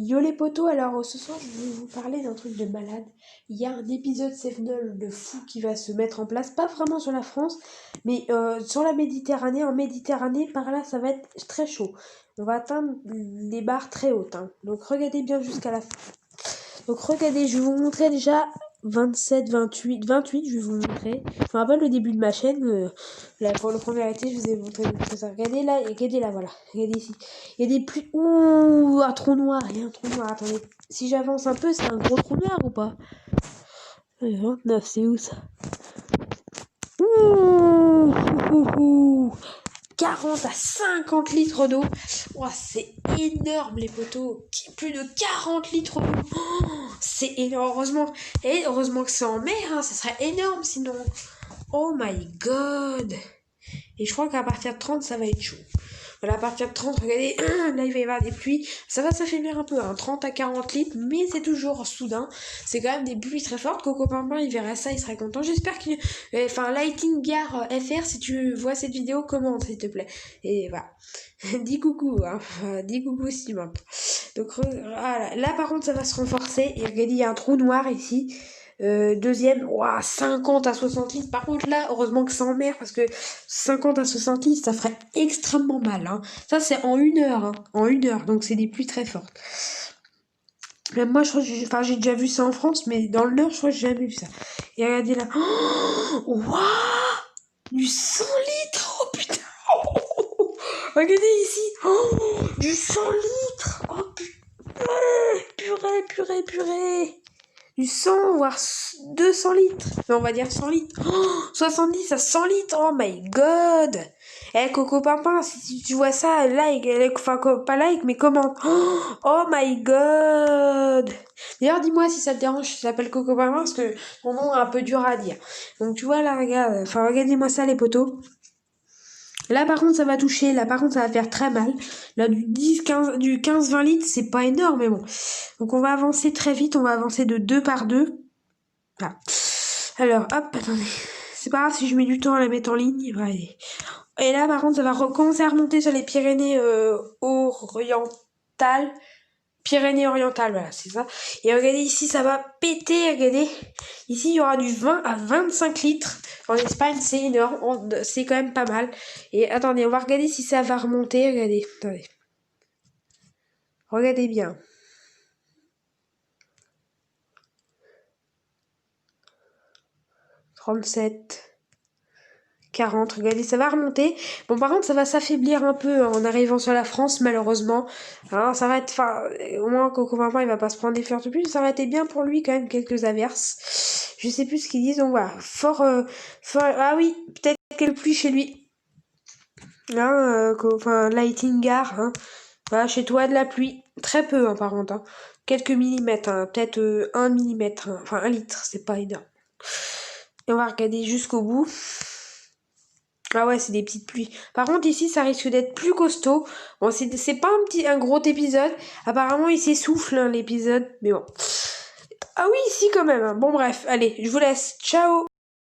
Yo les potos, alors ce soir je vais vous parler d'un truc de malade. Il y a un épisode Sevenol de fou qui va se mettre en place, pas vraiment sur la France, mais sur la Méditerranée. En Méditerranée, par là, ça va être très chaud. On va atteindre des barres très hautes, hein. Donc regardez bien jusqu'à la fin. Donc regardez, je vais vous montrer déjà 27, 28, je vais vous montrer. Je me rappelle le début de ma chaîne, là, pour le premier été, je vous ai montré ça. Regardez là, voilà. Regardez ici. Il y a des pluies. Ouh, un trou noir, il y a un trou noir. Attendez, si j'avance un peu, c'est un gros trou noir ou pas? 29, c'est où ça? Ouh, ouh, ouh. 40 à 50 litres d'eau. Oh, c'est énorme les poteaux. Plus de 40 litres d'eau. Oh, c'est énorme. Heureusement. Et heureusement que c'est en mer, hein. Ça serait énorme sinon. Oh my god. Et je crois qu'à partir de 30, ça va être chaud. Voilà, à partir de 30, regardez, là il va y avoir des pluies. Ça va s'affaiblir un peu, hein, 30 à 40 litres, mais c'est toujours soudain. C'est quand même des pluies très fortes. Coco Pimpin, il verra ça, il serait content. J'espère qu'il... Enfin, Lighting Gar FR, si tu vois cette vidéo, commente s'il te plaît. Et voilà. Dis coucou, hein. Dis coucou si tu m'entends. Donc voilà. Là par contre, ça va se renforcer. Et regardez, il y a un trou noir ici. Deuxième, ouah, 50 à 60 litres. Par contre, là, heureusement que c'est en mer, parce que 50 à 60 litres, ça ferait extrêmement mal, hein. Ça, c'est en 1 heure, hein. En 1 heure, donc c'est des pluies très fortes. Même moi, je crois que j'ai déjà vu ça en France, mais dans le Nord, je crois que j'ai jamais vu ça. Et regardez là. Oh, waouh, du 100 litres. Oh putain. Oh, regardez ici. Oh, du 100 litres. Oh putain. Purée. Du 100, voire 200 litres. Mais on va dire 100 litres. Oh, 70 à 100 litres. Oh my god. Eh, Coco Pimpin, si tu vois ça, like. Enfin, pas like, mais commente. Oh my god. D'ailleurs, dis-moi si ça te dérange, je t'appelle Coco Pimpin parce que mon nom est un peu dur à dire. Donc, tu vois, là, regarde. Enfin, regardez-moi ça, les potos. Là, par contre, ça va toucher. Là, par contre, ça va faire très mal. Là, du 15-20 litres, c'est pas énorme, mais bon. Donc, on va avancer très vite. On va avancer de 2 par 2. Voilà. Alors, hop, attendez. C'est pas grave si je mets du temps à la mettre en ligne. Ouais. Et là, par contre, ça va recommencer à remonter sur les Pyrénées orientales. Pyrénées orientales, voilà, c'est ça. Et regardez ici, ça va péter, regardez. Ici, il y aura du 20 à 25 litres. En Espagne, c'est énorme. C'est quand même pas mal. Et attendez, on va regarder si ça va remonter. Regardez, attendez. Regardez bien. « 37... 40, regardez, ça va remonter. Bon, par contre, ça va s'affaiblir un peu en arrivant sur la France, malheureusement. Alors, ça va être, enfin, au moins, Coco Pimpin, il va pas se prendre des fleurs de plus. Ça aurait été bien pour lui, quand même, quelques averses. Je sais plus ce qu'ils disent, donc voilà. Ah oui, peut-être quelques pluies chez lui. Hein, enfin, Lighting Gar, hein. Voilà, chez toi, de la pluie. Très peu, hein, par contre, hein. Quelques millimètres, hein. Peut-être 1 millimètre, hein. Enfin, 1 litre, c'est pas énorme. Et on va regarder jusqu'au bout. Ah ouais, c'est des petites pluies. Par contre, ici, ça risque d'être plus costaud. Bon, c'est pas un gros épisode. Apparemment, il s'essouffle, hein, l'épisode. Mais bon. Ah oui, si, quand même, hein. Bon, bref. Allez, je vous laisse. Ciao!